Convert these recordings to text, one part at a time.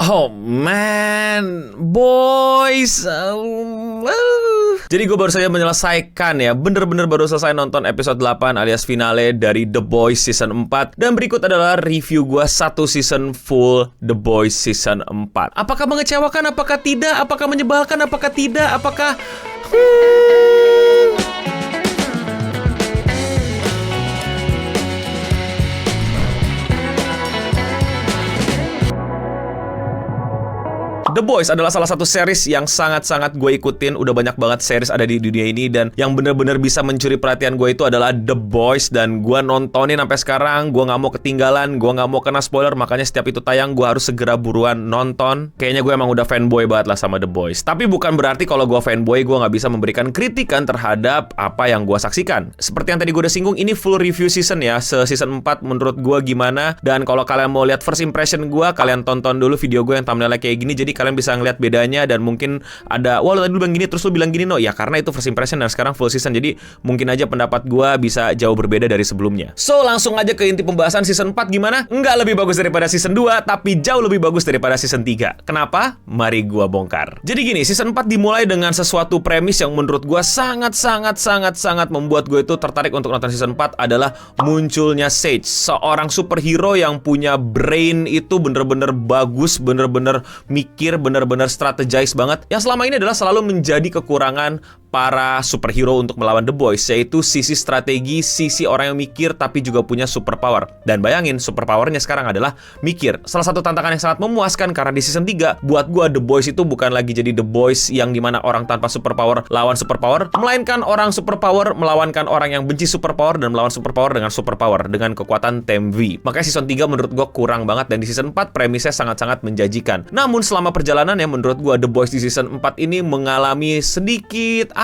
Oh man, boys. Jadi gue baru saja menyelesaikan ya, bener-bener baru selesai nonton episode 8 alias finale dari The Boys season 4. Dan berikut adalah review gue 1 season full The Boys season 4. Apakah mengecewakan, apakah tidak, apakah menyebalkan, apakah tidak, apakah... The Boys adalah salah satu series yang sangat-sangat gue ikutin. Udah banyak banget series ada di dunia ini. Dan yang bener-bener bisa mencuri perhatian gue itu adalah The Boys. Dan gue nontonin sampai sekarang. Gue gak mau ketinggalan, gue gak mau kena spoiler. Makanya setiap itu tayang gue harus segera buruan nonton. Kayaknya gue emang udah fanboy banget lah sama The Boys. Tapi bukan berarti kalau gue fanboy gue gak bisa memberikan kritikan terhadap apa yang gue saksikan. Seperti yang tadi gue udah singgung, ini full review season ya. Season 4 menurut gue gimana. Dan kalau kalian mau lihat first impression gue, kalian tonton dulu video gue yang thumbnailnya kayak gini. Jadi kalian bisa ngeliat bedanya. Dan mungkin ada, wah lu tadi bilang gini terus lu bilang gini, no. Ya karena itu first impression dan sekarang full season. Jadi mungkin aja pendapat gue bisa jauh berbeda dari sebelumnya. So langsung aja ke inti pembahasan season 4 gimana? Nggak lebih bagus daripada season 2, tapi jauh lebih bagus daripada season 3. Kenapa? Mari gue bongkar. Jadi gini, season 4 dimulai dengan sesuatu premis yang menurut gue sangat membuat gue itu tertarik untuk nonton season 4 adalah munculnya Sage. Seorang superhero yang punya brain itu bener-bener bagus, bener-bener mikir, bener-bener strategize banget. Yang selama ini adalah selalu menjadi kekurangan para superhero untuk melawan The Boys, yaitu sisi strategi, sisi orang yang mikir tapi juga punya superpower. Dan bayangin, superpowernya sekarang adalah mikir. Salah satu tantangan yang sangat memuaskan karena di season 3 buat gua The Boys itu bukan lagi jadi The Boys yang dimana orang tanpa superpower lawan superpower, melainkan orang superpower melawankan orang yang benci superpower dan melawan superpower dengan superpower dengan kekuatan Team V. Makanya season 3 menurut gua kurang banget dan di season 4 premisnya sangat-sangat menjanjikan. Namun selama perjalanan ya menurut gua The Boys di season 4 ini mengalami sedikit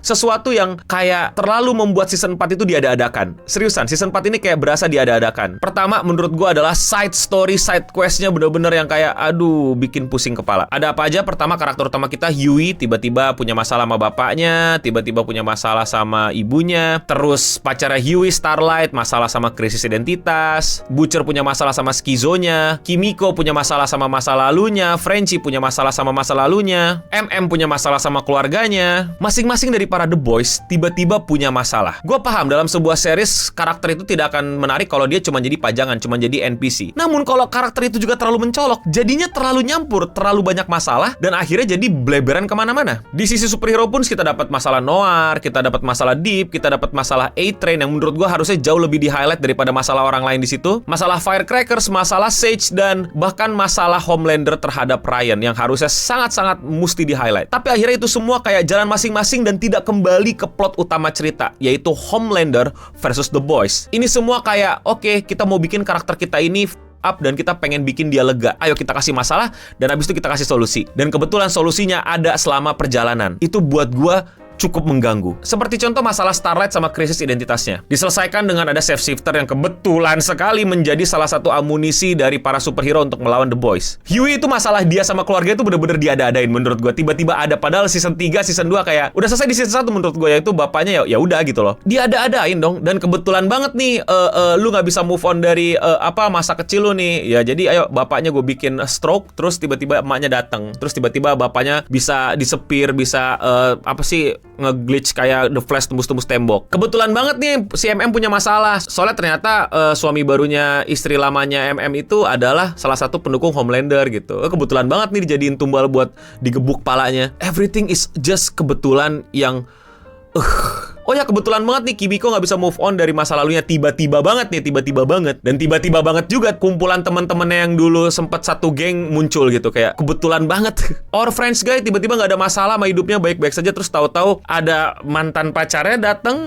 sesuatu yang kayak terlalu membuat season 4 itu diada-adakan. Seriusan, season 4 ini kayak berasa diada-adakan. Pertama, menurut gue adalah side story, side quest-nya bener-bener yang kayak, aduh, bikin pusing kepala. Ada apa aja? Pertama, karakter utama kita, Huey, tiba-tiba punya masalah sama bapaknya, tiba-tiba punya masalah sama ibunya. Terus, pacarnya Huey, Starlight, masalah sama krisis identitas. Butcher punya masalah sama skizonya. Kimiko punya masalah sama masa lalunya. Frenchie punya masalah sama masa lalunya. MM punya masalah sama keluarganya. Masing-masing dari para The Boys tiba-tiba punya masalah. Gue paham dalam sebuah series karakter itu tidak akan menarik kalau dia cuma jadi pajangan, cuma jadi NPC. Namun kalau karakter itu juga terlalu mencolok, jadinya terlalu nyampur, terlalu banyak masalah, dan akhirnya jadi bleberan kemana-mana. Di sisi superhero pun kita dapat masalah Noir, kita dapat masalah Deep, kita dapat masalah A-Train yang menurut gue harusnya jauh lebih di-highlight daripada masalah orang lain di situ. Masalah Firecrackers, masalah Sage, dan bahkan masalah Homelander terhadap Ryan yang harusnya sangat-sangat mesti di-highlight. Tapi akhirnya itu semua kayak jalan masing-masing dan tidak kembali ke plot utama cerita, yaitu Homelander versus The Boys. Ini semua kayak, oke, kita mau bikin karakter kita ini up dan kita pengen bikin dia lega. Ayo kita kasih masalah dan habis itu kita kasih solusi. Dan kebetulan solusinya ada selama perjalanan. Itu buat gua cukup mengganggu. Seperti contoh masalah Starlight sama krisis identitasnya. Diselesaikan dengan ada shapeshifter yang kebetulan sekali menjadi salah satu amunisi dari para superhero untuk melawan The Boys. Huey itu masalah dia sama keluarga itu bener-bener diada-adain menurut gue. Tiba-tiba ada, padahal season 3, season 2 kayak udah selesai di season 1 menurut gue, yaitu bapaknya ya udah gitu loh. Diada-adain dong. Dan kebetulan banget nih lu gak bisa move on dari masa kecil lu nih. Ya jadi ayo bapaknya gue bikin stroke, terus tiba-tiba emaknya datang. Terus tiba-tiba bapaknya bisa disepir, bisa nge-glitch kayak The Flash tembus-tembus tembok. Kebetulan banget nih si MM punya masalah. Soalnya ternyata suami barunya istri lamanya MM itu adalah salah satu pendukung Homelander gitu. Kebetulan banget nih dijadiin tumbal buat digebuk palanya. Everything is just kebetulan yang oh ya, kebetulan banget nih Kimiko gak bisa move on dari masa lalunya. Tiba-tiba banget. Dan tiba-tiba banget juga kumpulan teman-temannya yang dulu sempat satu geng muncul gitu. Kayak kebetulan banget. Our French guy tiba-tiba gak ada masalah sama hidupnya, baik-baik saja. Terus tahu-tahu ada mantan pacarnya datang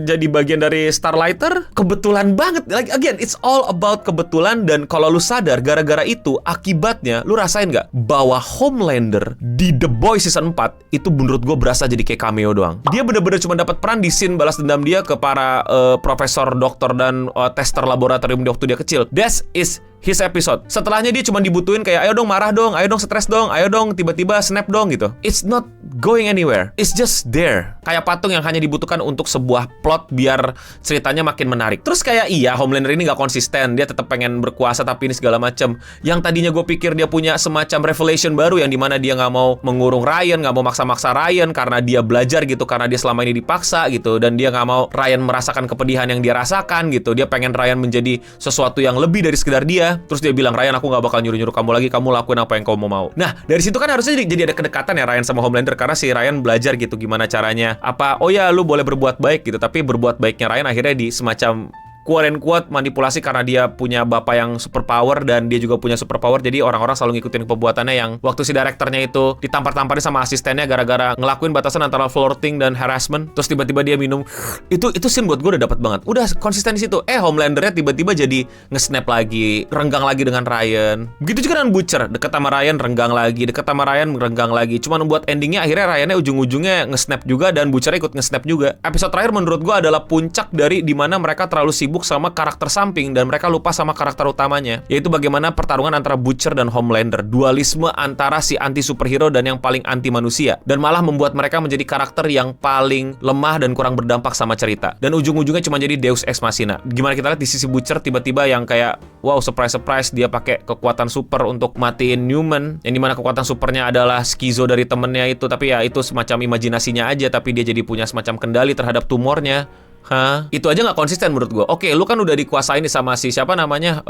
jadi bagian dari Starlighter. Kebetulan banget. Like, again, it's all about kebetulan. Dan kalau lu sadar, gara-gara itu akibatnya, lu rasain gak bahwa Homelander di The Boys season 4 itu menurut gue berasa jadi kayak cameo doang. Dia bener-bener cuma dapat peran di scene balas dendam dia ke para profesor, dokter, dan tester laboratorium di waktu dia kecil. That is his episode. Setelahnya dia cuma dibutuhin kayak, ayo dong marah dong, ayo dong stres dong, ayo dong tiba-tiba snap dong gitu. It's not going anywhere. It's just there. Kayak patung yang hanya dibutuhkan untuk sebuah plot biar ceritanya makin menarik. Terus kayak iya, Homelander ini gak konsisten. Dia tetap pengen berkuasa tapi ini segala macam. Yang tadinya gue pikir dia punya semacam revelation baru yang dimana dia gak mau mengurung Ryan, gak mau maksa-maksa Ryan karena dia belajar gitu, karena dia selama ini dipaksa gitu, dan dia gak mau Ryan merasakan kepedihan yang dia rasakan gitu. Dia pengen Ryan menjadi sesuatu yang lebih dari sekedar dia. Terus dia bilang, Ryan, aku gak bakal nyuruh-nyuruh kamu lagi, kamu lakuin apa yang kamu mau. Nah, dari situ kan harusnya jadi ada kedekatan ya Ryan sama Homelander, karena si Ryan belajar gitu gimana caranya. Oh ya, lu boleh berbuat baik gitu, tapi berbuat baiknya Ryan akhirnya di semacam quote-unquote manipulasi karena dia punya bapak yang super power dan dia juga punya super power. Jadi orang-orang selalu ngikutin pembuatannya, yang waktu si direkturnya itu ditampar-tamparin sama asistennya gara-gara ngelakuin batasan antara flirting dan harassment. Terus tiba-tiba dia minum. Itu scene buat gue udah dapat banget. Udah konsisten di situ. Homelandernya tiba-tiba jadi nge-snap lagi, renggang lagi dengan Ryan. Begitu juga dengan Butcher, deket sama Ryan renggang lagi, deket sama Ryan renggang lagi. Cuman buat endingnya akhirnya Ryannya ujung-ujungnya nge-snap juga dan Butcher ikut nge-snap juga. Episode terakhir menurut gue adalah puncak dari dimana mereka terlalu sibuk sama karakter samping dan mereka lupa sama karakter utamanya, yaitu bagaimana pertarungan antara Butcher dan Homelander, dualisme antara si anti superhero dan yang paling anti manusia, dan malah membuat mereka menjadi karakter yang paling lemah dan kurang berdampak sama cerita, dan ujung-ujungnya cuma jadi Deus Ex Machina. Gimana kita lihat di sisi Butcher tiba-tiba yang kayak wow, surprise dia pakai kekuatan super untuk matiin Newman, yang dimana kekuatan supernya adalah skizo dari temennya itu, tapi ya itu semacam imajinasinya aja, tapi dia jadi punya semacam kendali terhadap tumornya. Itu aja nggak konsisten menurut gue. Oke, lu kan udah dikuasain nih sama si siapa namanya,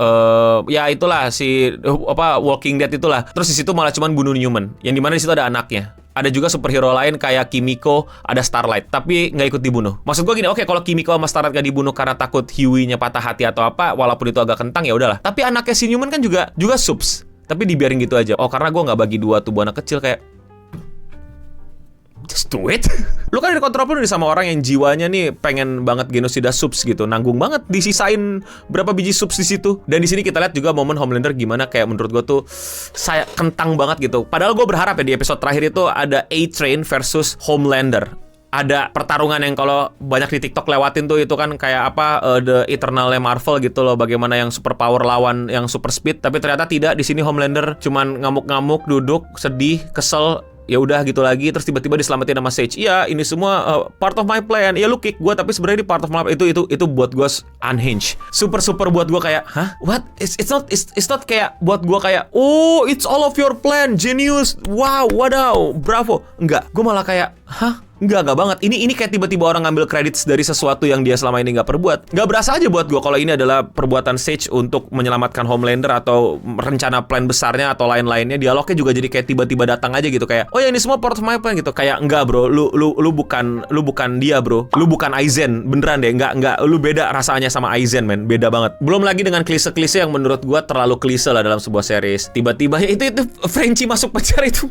ya itulah si Walking Dead itulah. Terus di situ malah cuman bunuh Newman, yang dimana di situ ada anaknya. Ada juga superhero lain kayak Kimiko, ada Starlight, tapi nggak ikut dibunuh. Maksud gue gini, oke, kalau Kimiko sama Starlight nggak dibunuh karena takut Huey-nya patah hati atau apa, walaupun itu agak kentang ya udahlah. Tapi anaknya si Newman kan juga subs, tapi dibiarin gitu aja. Oh, karena gue nggak bagi dua tubuh anak kecil, kayak just do it. Lu kan dikontrol nih sama orang yang jiwanya nih pengen banget genosida subs gitu, nanggung banget disisain berapa biji subs di situ. Dan di sini kita lihat juga momen Homelander gimana kayak menurut gue tuh saya kentang banget gitu. Padahal gue berharap ya di episode terakhir itu ada A-Train versus Homelander. Ada pertarungan yang kalau banyak di TikTok lewatin tuh, itu kan kayak apa, The Eternal Marvel gitu loh, bagaimana yang super power lawan yang super speed. Tapi ternyata tidak, di sini Homelander cuman ngamuk-ngamuk, duduk, sedih, kesel, ya udah gitu lagi, terus tiba-tiba diselamatin sama Sage. Iya, ini semua part of my plan. Ya lu kick gue, tapi sebenarnya ini part of my plan. Itu buat gue unhinged. Super buat gue kayak, hah? What? It's not kayak buat gue kayak, oh, it's all of your plan, genius. Wow, wadaw, bravo. Enggak, gue malah kayak, hah? Enggak banget. Ini kayak tiba-tiba orang ngambil kredit dari sesuatu yang dia selama ini nggak perbuat. Nggak berasa aja buat gue kalau ini adalah perbuatan Sage untuk menyelamatkan Homelander atau rencana plan besarnya atau lain-lainnya. Dialognya juga jadi kayak tiba-tiba datang aja gitu, kayak, oh ya ini semua part of my plan gitu. Kayak enggak bro, lu bukan dia bro. Lu bukan Aizen, beneran deh. Enggak, lu beda rasanya sama Aizen, men. Beda banget. Belum lagi dengan klise-klise yang menurut gue terlalu klise lah dalam sebuah series. Tiba-tiba ya itu Frenchie masuk penjara itu.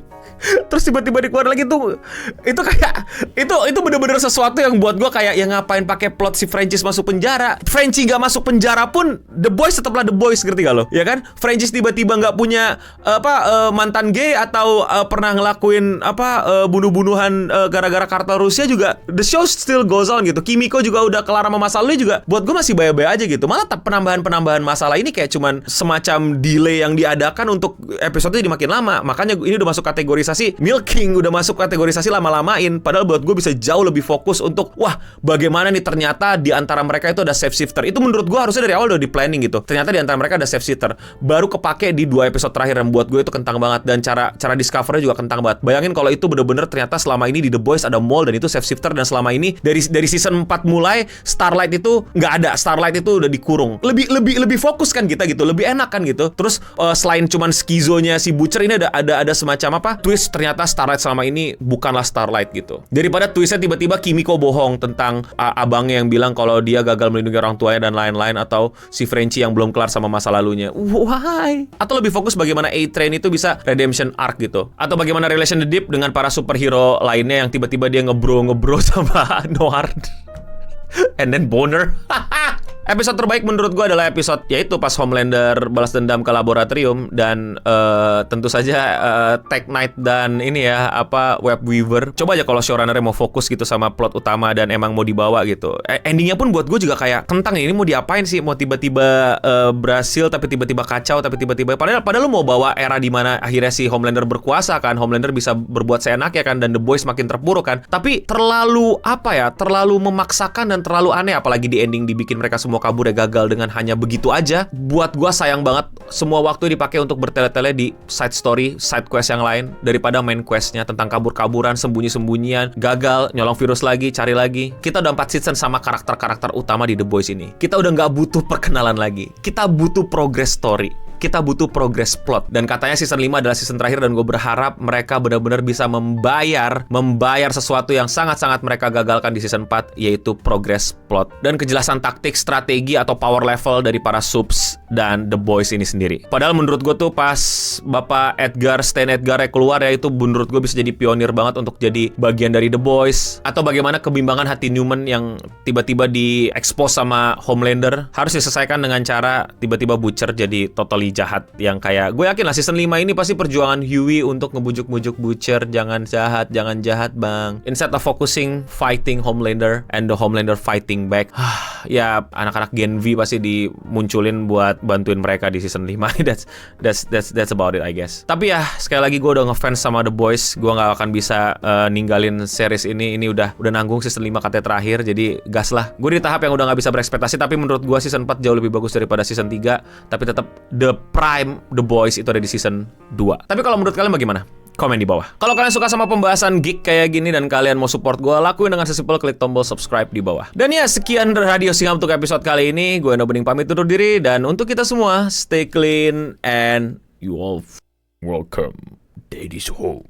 Terus tiba-tiba dikeluar lagi tuh. Itu kayak itu bener-bener sesuatu yang buat gue kayak, ya ngapain pakai plot si Frenchie masuk penjara. Frenchie gak masuk penjara pun The Boys tetaplah The Boys, ngerti gak lo? Ya kan? Frenchie tiba-tiba gak punya mantan gay atau pernah ngelakuin bunuh-bunuhan gara-gara kartel Rusia juga, the show still goes on gitu. Kimiko juga udah kelar sama masa lalu juga, buat gue masih baya-baya aja gitu. Malah penambahan masalah ini kayak cuman semacam delay yang diadakan untuk episode jadi makin lama. Makanya ini udah masuk kategorisasi milking, udah masuk kategorisasi lama-lamain. Padahal buat gue bisa jauh lebih fokus untuk, wah, bagaimana nih ternyata di antara mereka itu ada safe shifter. Itu menurut gue harusnya dari awal udah di planning gitu. Ternyata di antara mereka ada safe shifter. Baru kepake di 2 episode terakhir, yang buat gue itu kentang banget. Dan cara discovernya juga kentang banget. Bayangin kalau itu bener-bener ternyata selama ini di The Boys ada mall dan itu safe shifter, dan selama ini dari season 4 mulai Starlight itu nggak ada. Starlight itu udah dikurung. Lebih fokus kan kita gitu. Lebih enak kan gitu. Terus selain cuman skizonya si Butcher, ini ada semacam twist, ternyata Starlight selama ini bukanlah Starlight gitu. Daripada twistnya tiba-tiba Kimiko bohong tentang abangnya yang bilang kalau dia gagal melindungi orang tuanya dan lain-lain, atau si Frenchie yang belum kelar sama masa lalunya. Why? Atau lebih fokus bagaimana A-Train itu bisa redemption arc gitu. Atau bagaimana relation the Deep dengan para superhero lainnya yang tiba-tiba dia ngebro sama Noir. And then boner. Episode terbaik menurut gue adalah episode yaitu pas Homelander balas dendam ke laboratorium dan tentu saja Tech Knight dan ini ya Web Weaver. Coba aja kalau showrunner mau fokus gitu sama plot utama dan emang mau dibawa gitu. Endingnya pun buat gue juga kayak kentang, ini mau diapain sih? Mau tiba-tiba berhasil tapi tiba-tiba kacau tapi tiba-tiba padahal lu mau bawa era di mana akhirnya si Homelander berkuasa kan, Homelander bisa berbuat seenaknya kan, dan The Boys makin terpuruk kan. Tapi terlalu terlalu memaksakan dan terlalu aneh, apalagi di ending dibikin mereka semua kabur ya, gagal dengan hanya begitu aja. Buat gua sayang banget semua waktu dipakai untuk bertele-tele di side story, side quest yang lain daripada main questnya tentang kabur-kaburan, sembunyi-sembunyian, gagal, nyolong virus lagi, cari lagi. Kita udah 4 season sama karakter-karakter utama di The Boys ini. Kita udah nggak butuh perkenalan lagi. Kita butuh progress story. Kita butuh progress plot. Dan katanya season 5 adalah season terakhir, dan gue berharap mereka benar-benar bisa membayar sesuatu yang sangat-sangat mereka gagalkan di season 4, yaitu progress plot dan kejelasan taktik, strategi atau power level dari para subs dan The Boys ini sendiri. Padahal menurut gue tuh pas Bapak Stan Edgar keluar ya, itu menurut gue bisa jadi pionir banget untuk jadi bagian dari The Boys. Atau bagaimana kebimbangan hati Newman yang tiba-tiba di-expose sama Homelander harus diselesaikan dengan cara tiba-tiba Butcher jadi totally jahat, yang kayak gue yakin lah season 5 ini pasti perjuangan Huey untuk ngebujuk-bujuk Butcher jangan jahat bang, instead of focusing fighting Homelander and the Homelander fighting back. Ya anak-anak Gen V pasti dimunculin buat bantuin mereka di season 5. That's about it I guess. Tapi ya sekali lagi gue udah ngefans sama The Boys, gue nggak akan bisa ninggalin series ini udah nanggung season 5 katanya terakhir, jadi gas lah. Gue di tahap yang udah nggak bisa berekspektasi, tapi menurut gue season 4 jauh lebih bagus daripada season 3, tapi tetap the prime The Boys itu ada di season 2. Tapi kalau menurut kalian bagaimana? Komen di bawah. Kalau kalian suka sama pembahasan geek kayak gini dan kalian mau support gue, lakuin dengan sesimpel klik tombol subscribe di bawah. Dan ya, sekian Radio Singa untuk episode kali ini. Gue Endo Bening pamit undur diri, dan untuk kita semua, stay clean and you all welcome Daddy's home.